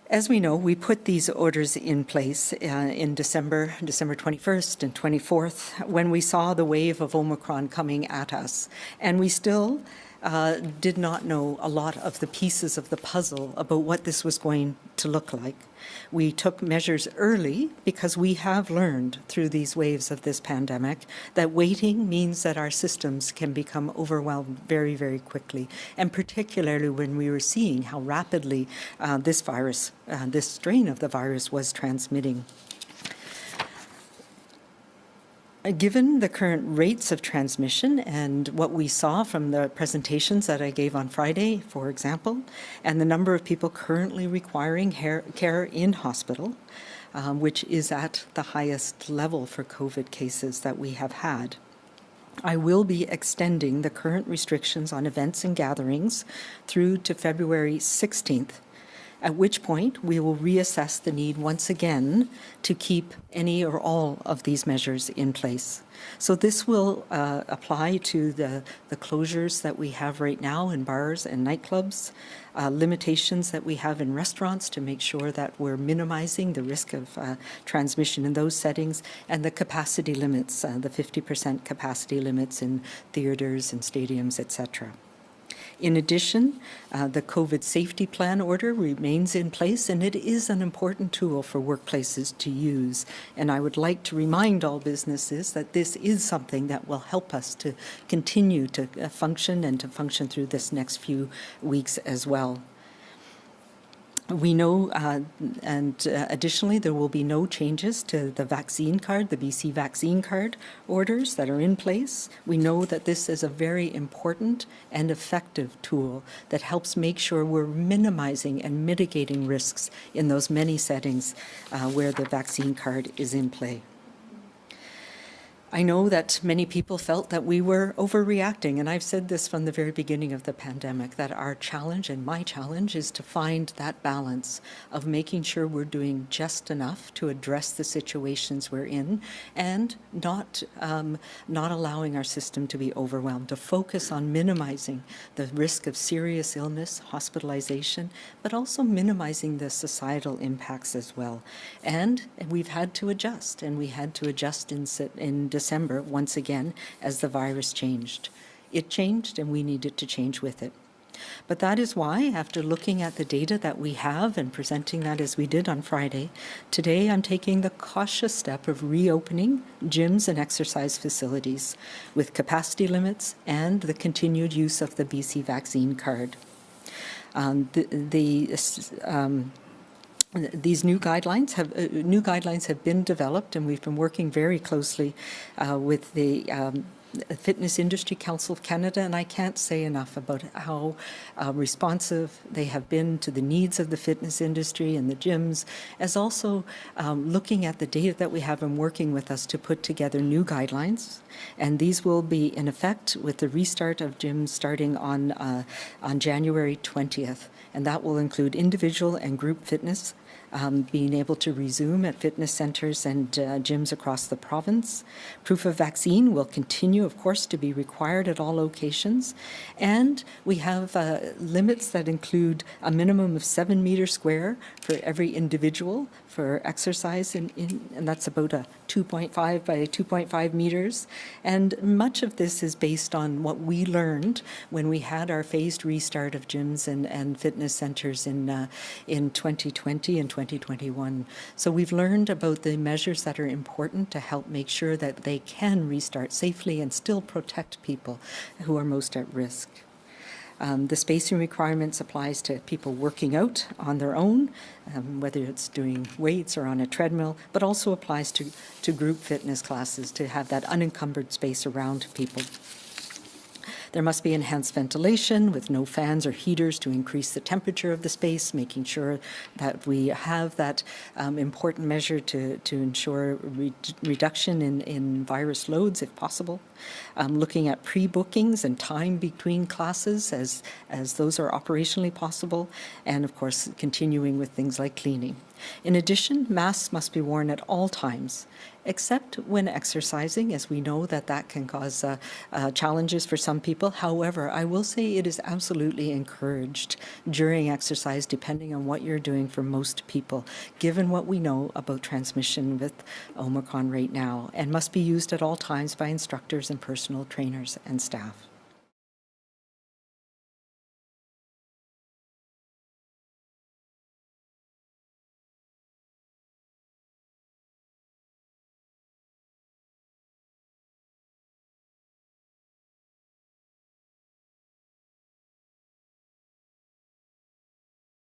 As we know, we put these orders in place in December 21st and 24th, when we saw the wave of Omicron coming at us. And we still did not know a lot of the pieces of the puzzle about what this was going to look like. We took measures early because we have learned through these waves of this pandemic that waiting means that our systems can become overwhelmed very, very quickly, and particularly when we were seeing how rapidly this virus, this strain of the virus was transmitting. Given the current rates of transmission and what we saw from the presentations that I gave on Friday, for example, and the number of people currently requiring care in hospital, which is at the highest level for COVID cases that we have had, I will be extending the current restrictions on events and gatherings through to February 16th, at which point we will reassess the need once again to keep any or all of these measures in place. So this will apply to the closures that we have right now in bars and nightclubs, limitations that we have in restaurants to make sure that we're minimizing the risk of transmission in those settings, and the capacity limits, the 50% capacity limits in theaters and stadiums, etc. In addition, the COVID safety plan order remains in place, and it is an important tool for workplaces to use. And I would like to remind all businesses that this is something that will help us to continue to function and to function through this next few weeks as well. We know, additionally, there will be no changes to the vaccine card, the BC vaccine card orders that are in place. We know that this is a very important and effective tool that helps make sure we're minimizing and mitigating risks in those many settings where the vaccine card is in play. I know that many people felt that we were overreacting, and I've said this from the very beginning of the pandemic, that our challenge and my challenge is to find that balance of making sure we're doing just enough to address the situations we're in, and not allowing our system to be overwhelmed, to focus on minimizing the risk of serious illness, hospitalization, but also minimizing the societal impacts as well. And we've had to adjust, and we had to adjust in December once again as the virus changed. It changed, and we needed to change with it. But that is why, after looking at the data that we have and presenting that as we did on Friday, today I'm taking the cautious step of reopening gyms and exercise facilities with capacity limits and the continued use of the BC vaccine card. These new guidelines have been developed, and we've been working very closely with the Fitness Industry Council of Canada, and I can't say enough about how responsive they have been to the needs of the fitness industry and the gyms, as also looking at the data that we have and working with us to put together new guidelines. And these will be in effect with the restart of gyms starting on January 20th. And that will include individual and group fitness, being able to resume at fitness centres and gyms across the province. Proof of vaccine will continue, of course, to be required at all locations. And we have limits that include a minimum of 7 meters square for every individual for exercise, and that's about a 2.5 by 2.5 meters. And much of this is based on what we learned when we had our phased restart of gyms and fitness centres in 2020 and 2021. So we've learned about the measures that are important to help make sure that they can restart safely and still protect people who are most at risk. The spacing requirements applies to people working out on their own, whether it's doing weights or on a treadmill, but also applies to group fitness classes to have that unencumbered space around people. There must be enhanced ventilation with no fans or heaters to increase the temperature of the space, making sure that we have that important measure to ensure reduction in virus loads if possible. Looking at pre-bookings and time between classes as those are operationally possible, and of course continuing with things like cleaning. In addition, masks must be worn at all times, except when exercising, as we know that that can cause challenges for some people. However, I will say it is absolutely encouraged during exercise, depending on what you're doing for most people, given what we know about transmission with Omicron right now, and must be used at all times by instructors and personal trainers and staff.